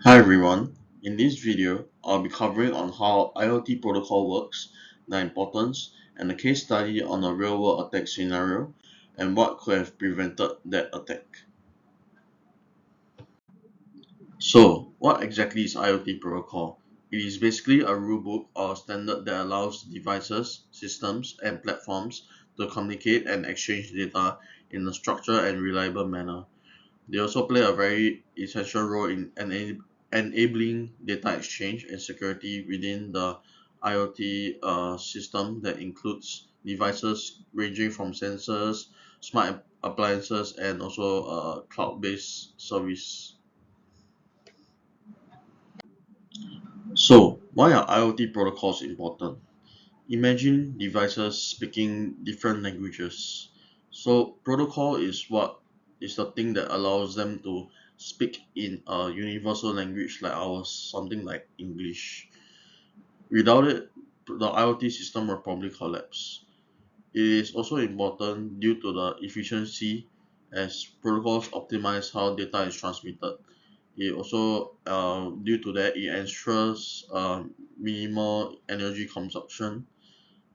Hi everyone, in this video I'll be covering on how IoT protocol works, the importance, and a case study on a real-world attack scenario and what could have prevented that attack. So, what exactly is IoT protocol? It is basically a rulebook or standard that allows devices, systems, and platforms to communicate and exchange data in a structured and reliable manner. They also play a very essential role in enabling data exchange and security within the IoT system that includes devices ranging from sensors, smart appliances, and also cloud-based service. So, why are IoT protocols important? Imagine devices speaking different languages. So protocol is the thing that allows them to speak in a universal language like ours, something like English. Without it, the IoT system will probably collapse. It is also important due to the efficiency as protocols optimize how data is transmitted. It also, due to that, it ensures minimal energy consumption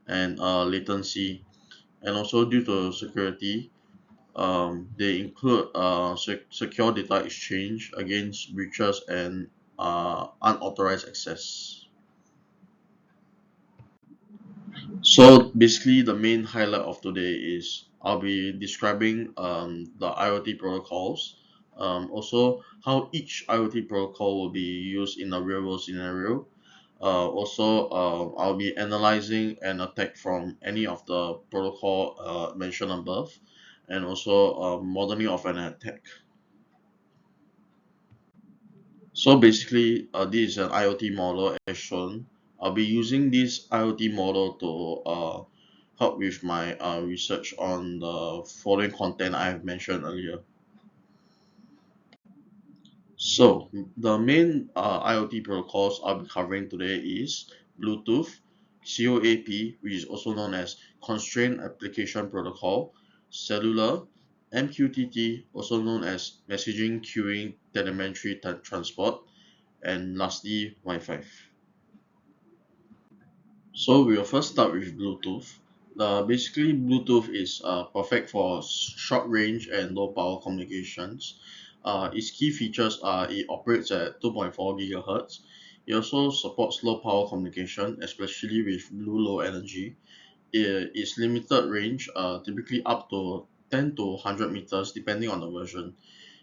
and latency, and also due to security, they include secure data exchange against breaches and unauthorized access. So basically, the main highlight of today is I'll be describing the IoT protocols, also how each IoT protocol will be used in a real world scenario. Also, I'll be analyzing an attack from any of the protocol mentioned above, and also modeling of an attack. So basically, this is an IoT model as shown. I'll be using this IoT model to help with my research on the following content I have mentioned earlier. So the main IoT protocols I'll be covering today is Bluetooth, COAP, which is also known as Constrained Application Protocol, Cellular, MQTT, also known as Messaging Queuing Telemetry Transport, and lastly Wi-Fi. So we'll first start with Bluetooth. Basically, Bluetooth is perfect for short range and low power communications. Its key features are it operates at 2.4 gigahertz. It also supports low power communication, especially with blue low energy. Its limited range, typically up to 10 to 100 meters, depending on the version.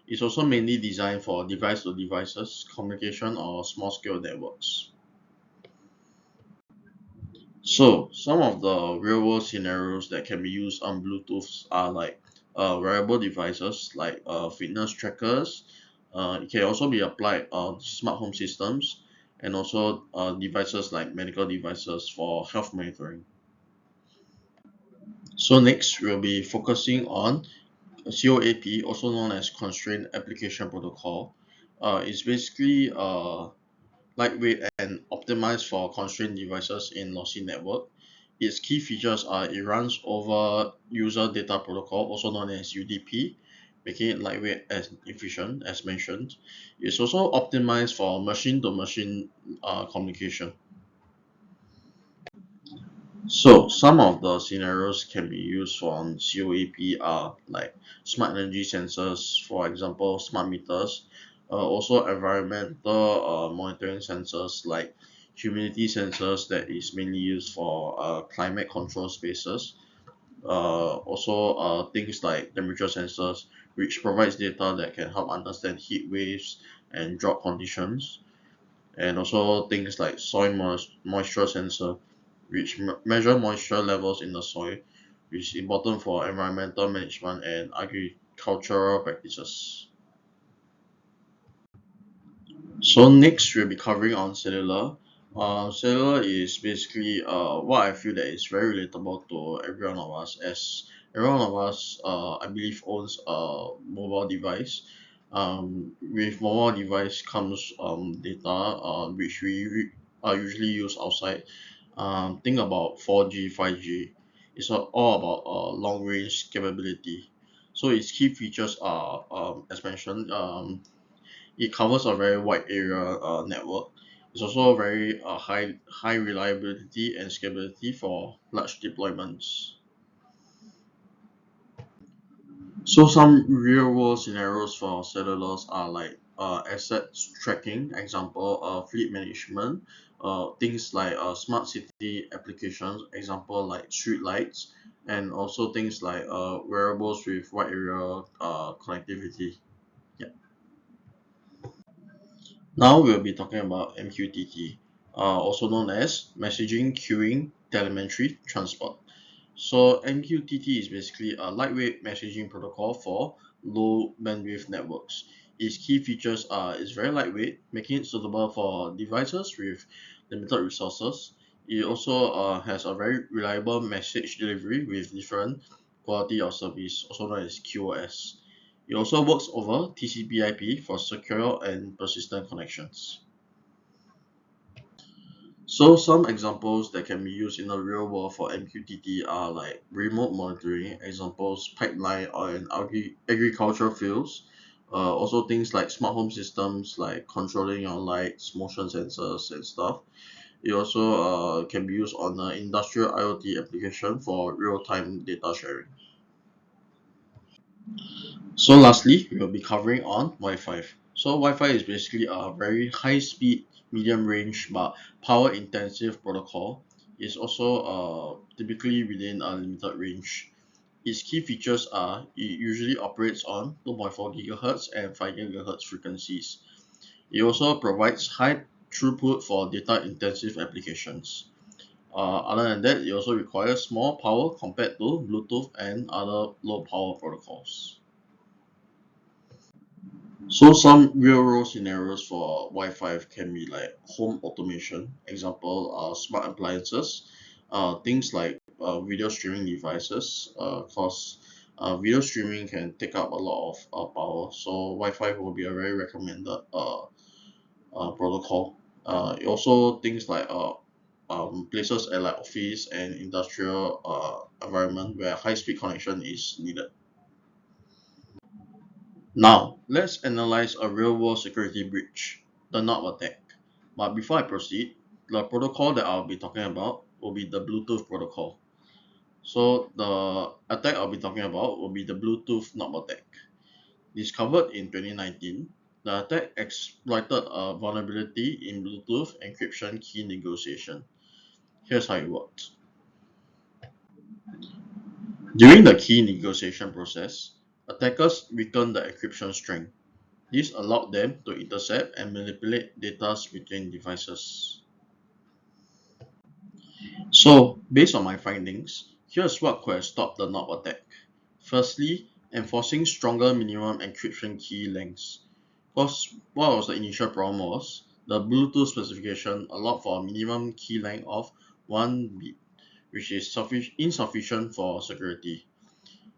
It's also mainly designed for device to devices communication or small scale networks. So, some of the real world scenarios that can be used on Bluetooth are like wearable devices like fitness trackers. It can also be applied on smart home systems and also devices like medical devices for health monitoring. So, next we'll be focusing on COAP, also known as Constrained Application Protocol. It's basically lightweight and optimized for constrained devices in lossy network. Its key features are it runs over user data protocol, also known as UDP, making it lightweight and efficient as mentioned. It's also optimized for machine to machine communication. So some of the scenarios can be used from COAP are like smart energy sensors, for example, smart meters, also environmental monitoring sensors like humidity sensors that is mainly used for climate control spaces. Also things like temperature sensors, which provides data that can help understand heat waves and drought conditions, and also things like soil moisture sensor, which measure moisture levels in the soil, which is important for environmental management and agricultural practices. So next we'll be covering on cellular. Cellular is basically what I feel that is very relatable to every one of us, as every one of us I believe owns a mobile device. With mobile device comes data which we usually use outside. Think about 4G, 5G. It's all about long range capability. So its key features are, as mentioned, It covers a very wide area network. It's also very high reliability and scalability for large deployments. So some real world scenarios for cellulars are like assets tracking, example fleet management, things like smart city applications, example like street lights, and also things like wearables with wide area connectivity. Yeah. Now we'll be talking about MQTT, also known as Messaging Queuing Telemetry Transport. So MQTT is basically a lightweight messaging protocol for low bandwidth networks. Its key features are it's very lightweight, making it suitable for devices with limited resources. It also has a very reliable message delivery with different quality of service, also known as QoS. It also works over TCP/IP for secure and persistent connections. So some examples that can be used in the real world for MQTT are like remote monitoring, examples pipeline or in agricultural fields. Also things like smart home systems like controlling your lights, motion sensors and stuff. It also can be used on an industrial IoT application for real-time data sharing. So lastly, we will be covering on Wi-Fi. So Wi-Fi is basically a very high speed, medium range, but power intensive protocol. It's also typically within a limited range. Its key features are it usually operates on 2.4 GHz and 5 GHz frequencies. It also provides high throughput for data intensive applications. Other than that, it also requires small power compared to Bluetooth and other low power protocols. So some real world scenarios for Wi-Fi can be like home automation, example, smart appliances, things like video streaming devices, cause video streaming can take up a lot of power. So Wi-Fi will be a very recommended protocol. Also things like places at like office and industrial environment where high speed connection is needed. Now, let's analyze a real-world security breach, the knob attack. But before I proceed, the protocol that I'll be talking about will be the Bluetooth protocol. So the attack I'll be talking about will be the Bluetooth knob attack. Discovered in 2019, the attack exploited a vulnerability in Bluetooth encryption key negotiation. Here's how it worked. During the key negotiation process, attackers weakened the encryption strength. This allowed them to intercept and manipulate data between devices. So, based on my findings, here's what could have stopped the knob attack. Firstly, enforcing stronger minimum encryption key lengths. Because what was the initial problem was, the Bluetooth specification allowed for a minimum key length of 1 bit, which is insufficient for security.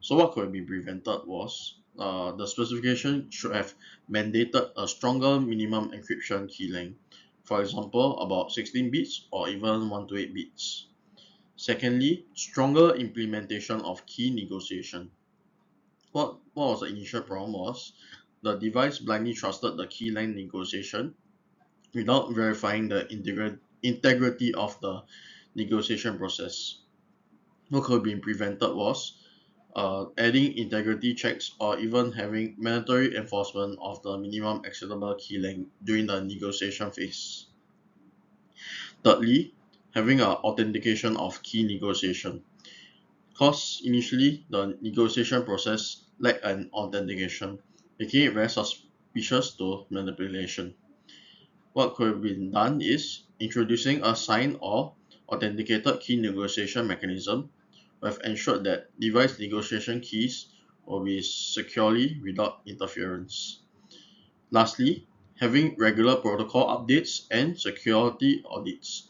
So what could be prevented was the specification should have mandated a stronger minimum encryption key length, for example, about 16 bits or even 128 bits. Secondly, stronger implementation of key negotiation. What was the initial problem was the device blindly trusted the key length negotiation without verifying the integrity of the negotiation process. What could be prevented was adding integrity checks or even having mandatory enforcement of the minimum acceptable key length during the negotiation phase. Thirdly, having an authentication of key negotiation. Because initially the negotiation process lacked an authentication, making it very suspicious to manipulation. What could have been done is introducing a signed or authenticated key negotiation mechanism. We have ensured that device negotiation keys will be securely without interference. Lastly, having regular protocol updates and security audits.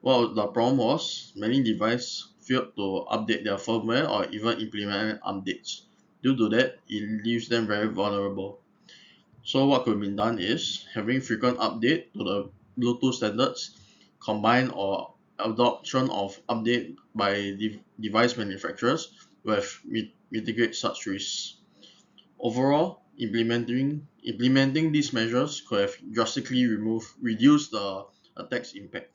Well, the problem was many devices failed to update their firmware or even implement updates. Due to that, it leaves them very vulnerable. So what could be done is having frequent update to the Bluetooth standards, combined or adoption of update by device manufacturers will have mitigate such risks. Overall, Implementing these measures could have drastically reduced the attack's impact.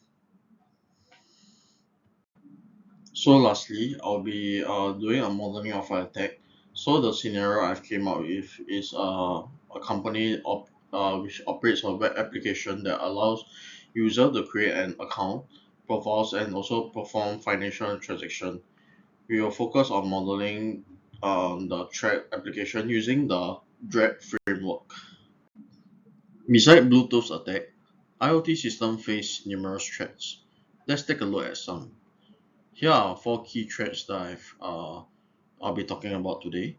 So lastly, I'll be doing a modeling of an attack. So the scenario I've came up with is a company which operates a web application that allows user to create an account, profiles, and also perform financial transaction. We will focus on modeling the threat application using the DREAD framework. Beside Bluetooth attack, IoT systems face numerous threats. Let's take a look at some. Here are four key threats that I'll be talking about today.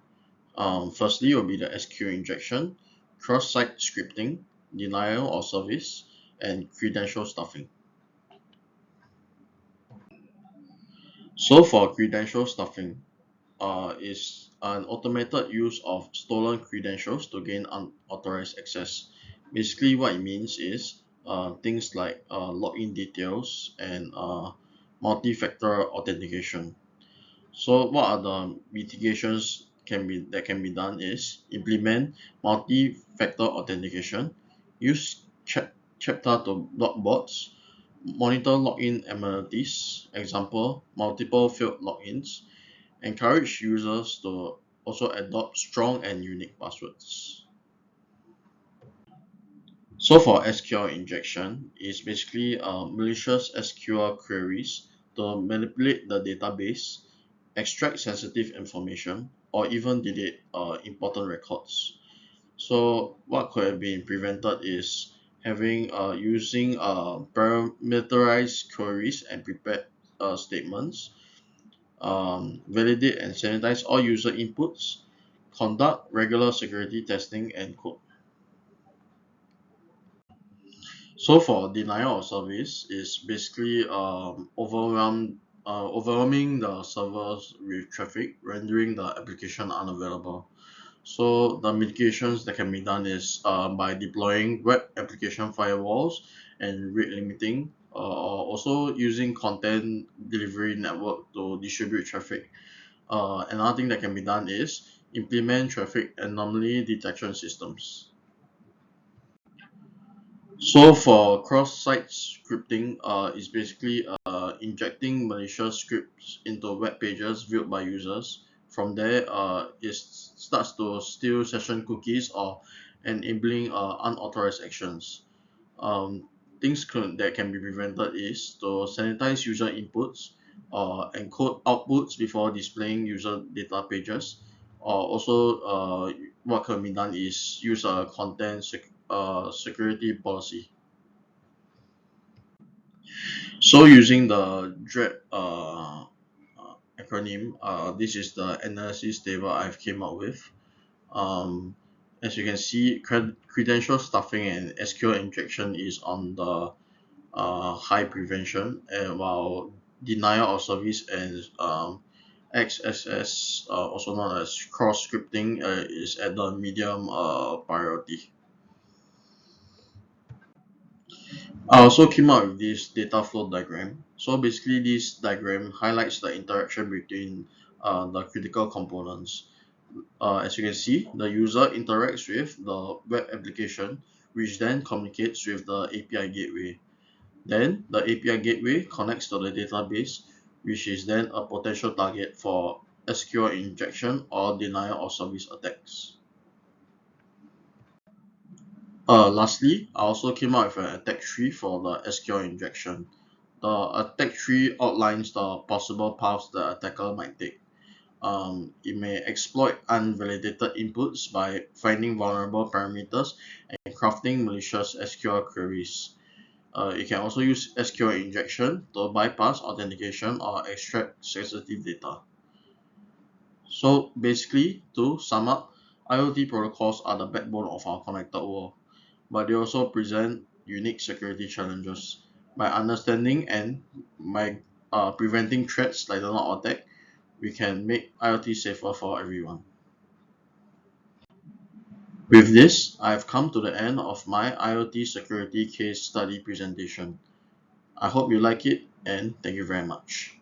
Firstly, will be the SQL injection, cross-site scripting, denial of service, and credential stuffing. So for credential stuffing, is an automated use of stolen credentials to gain unauthorized access. Basically, what it means is things like login details and multi-factor authentication. So what are the mitigations can be done is implement multi-factor authentication, use chapter to block bots, monitor login amenities, example multiple failed logins, encourage users to also adopt strong and unique passwords. So for SQL injection, is basically malicious SQL queries to manipulate the database, extract sensitive information, or even delete important records. So what could have been prevented is having using parameterized queries and prepared statements, validate and sanitize all user inputs, conduct regular security testing and code. So for denial of service is basically overwhelming the servers with traffic, rendering the application unavailable. So the mitigations that can be done is by deploying web application firewalls and rate limiting, or also using content delivery network to distribute traffic. Another thing that can be done is implement traffic anomaly detection systems. So for cross-site scripting, is basically injecting malicious scripts into web pages viewed by users. From there, it starts to steal session cookies or enabling unauthorized actions. That can be prevented is to sanitize user inputs, encode outputs before displaying user data pages. Or also, what can be done is use a security policy. So using the DREAD acronym, this is the analysis table I've came up with. Um, as you can see, credential stuffing and SQL injection is on the high prevention, and while denial of service and XSS, also known as cross scripting, is at the medium priority. I also came up with this data flow diagram. So basically, this diagram highlights the interaction between the critical components. As you can see, the user interacts with the web application, which then communicates with the API gateway. Then the API gateway connects to the database, which is then a potential target for SQL injection or denial of service attacks. Lastly, I also came up with an attack tree for the SQL injection. The attack tree outlines the possible paths the attacker might take. It may exploit unvalidated inputs by finding vulnerable parameters and crafting malicious SQL queries. It can also use SQL injection to bypass authentication or extract sensitive data. So basically, to sum up, IoT protocols are the backbone of our connected world, but they also present unique security challenges. By understanding and by preventing threats like the not attack, we can make IoT safer for everyone. With this, I've come to the end of my IoT security case study presentation. I hope you like it and thank you very much.